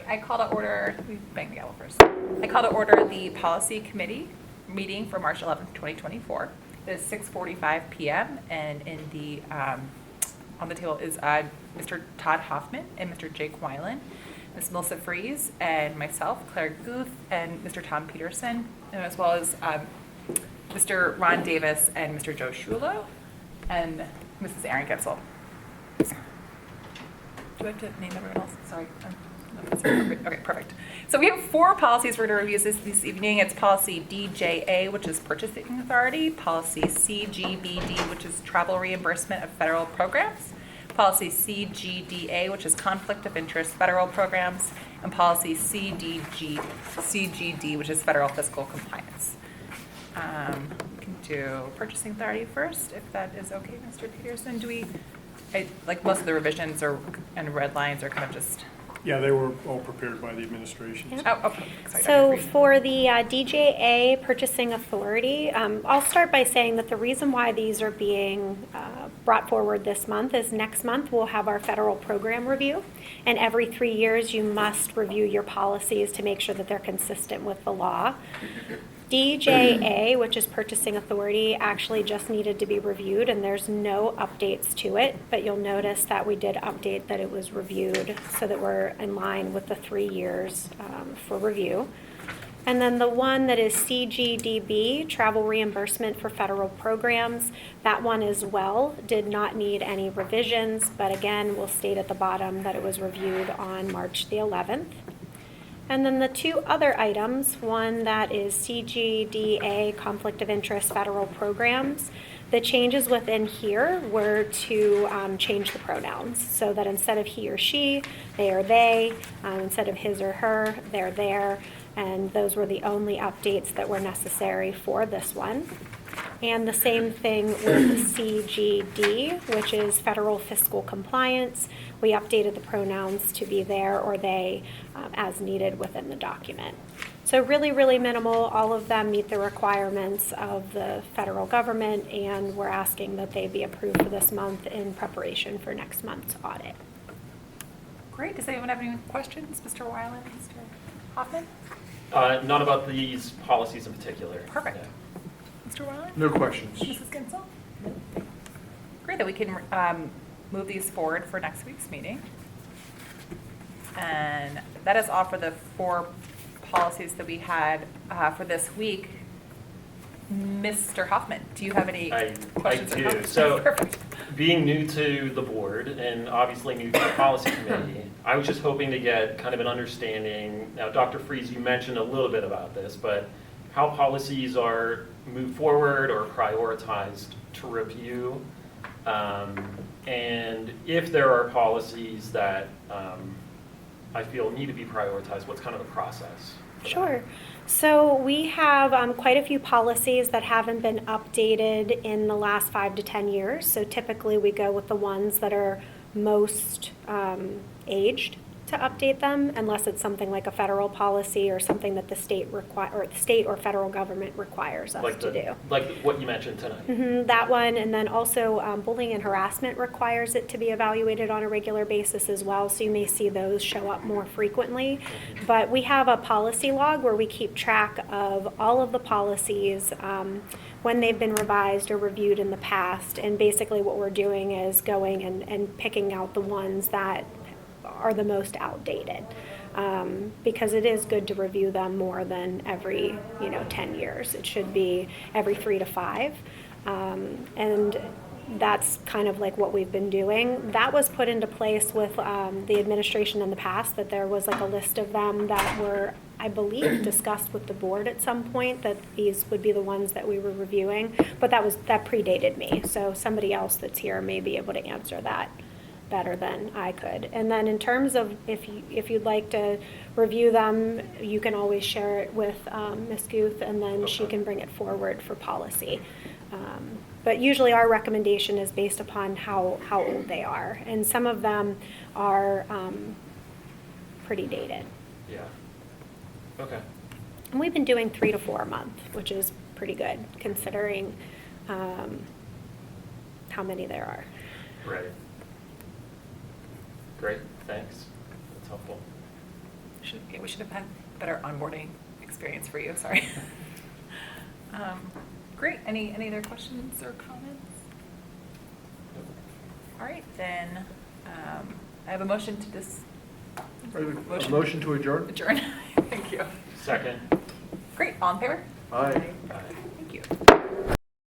I call to order, we bang the gavel first. I call to order the policy committee meeting for March 11th, 2024. It is 6:45 p.m. and in the on the table is Mr. Todd Hoffman and Mr. Jake Weiland, Ms. Melissa Fries, and myself, Claire Guth, and Mr. Tom Peterson, and as well as Mr. Ron Davis and Mr. Joe Shulo, and Mrs. Erin Gitzel. Do I have to name everyone else? Sorry. Okay, perfect. So we have 4 policies we're going to review this evening. It's policy DJA, which is purchasing authority, policy CGBD, which is travel reimbursement of federal programs, policy CGDA, which is conflict of interest federal programs, and policy CGD, which is federal fiscal compliance. We can do purchasing authority first, if that is okay, Mr. Peterson. Like most of the revisions and red lines are kind of just... Yeah, they were all prepared by the administration. Yep. Oh, okay. Sorry, So for the DJA purchasing authority, I'll start by saying that the reason why these are being brought forward this month is next month we'll have our federal program review. And every 3 years you must review your policies to make sure that they're consistent with the law. DJA, which is purchasing authority, actually just needed to be reviewed and there's no updates to it, but you'll notice that we did update that it was reviewed so that we're in line with the 3 years for review. And then the one that is CGDB, travel reimbursement for federal programs, that one as well did not need any revisions, but again, we'll state at the bottom that it was reviewed on March the 11th. And then the 2 other items, one that is CGDA, conflict of interest federal programs. The changes within here were to change the pronouns so that instead of he or she, they or they, instead of his or her, they're there. And those were the only updates that were necessary for this one. And the same thing with CGD, which is federal fiscal compliance. We updated the pronouns to be there or they as needed within the document. So really, really minimal. All of them meet the requirements of the federal government, and we're asking that they be approved for this month in preparation for next month's audit. Great. Does anyone have any questions? Mr. Weiland, Mr. Hoffman? None about these policies in particular. Perfect. Yeah. Mr. Weiland? No questions. Mrs. Ginsel? Great, that we can move these forward for next week's meeting. And that is all for the 4 policies that we had for this week. Mr. Hoffman, do you have any questions? I do. Or comments? So, Perfect. being new to the board and obviously new to the policy committee, I was just hoping to get kind of an understanding. Now, Dr. Fries, you mentioned a little bit about this, but how policies are moved forward or prioritized to review, and if there are policies that I feel need to be prioritized, what's kind of the process? Sure. So we have quite a few policies that haven't been updated in the last 5 to 10 years. So typically we go with the ones that are most aged to update them, unless it's something like a federal policy or something that the state or federal government requires us to do. Like what you mentioned tonight. That one, and then also bullying and harassment requires it to be evaluated on a regular basis as well, so you may see those show up more frequently. But we have a policy log where we keep track of all of the policies when they've been revised or reviewed in the past, and basically what we're doing is going and picking out the ones that are the most outdated, because it is good to review them more than every 10 years. It should be every 3 to 5, and that's kind of like what we've been doing. That was put into place with the administration in the past, that there was like a list of them that were, I believe, discussed with the board at some point, that these would be the ones that we were reviewing, but that predated me, so somebody else that's here may be able to answer that better than I could. And then in terms of if you'd like to review them, you can always share it with Ms. Guth, and then she can bring it forward for policy. But usually our recommendation is based upon how old they are, and some of them are pretty dated. Yeah. Okay. And we've been doing 3 to 4 a month, which is pretty good considering how many there are. Right. Great, thanks. That's helpful. Yeah, we should have had better onboarding experience for you, sorry. Great, any other questions or comments? All right, then, I have a motion to A motion to adjourn? adjourn. Thank you. Second. Great, all in favor? Aye. Thank you.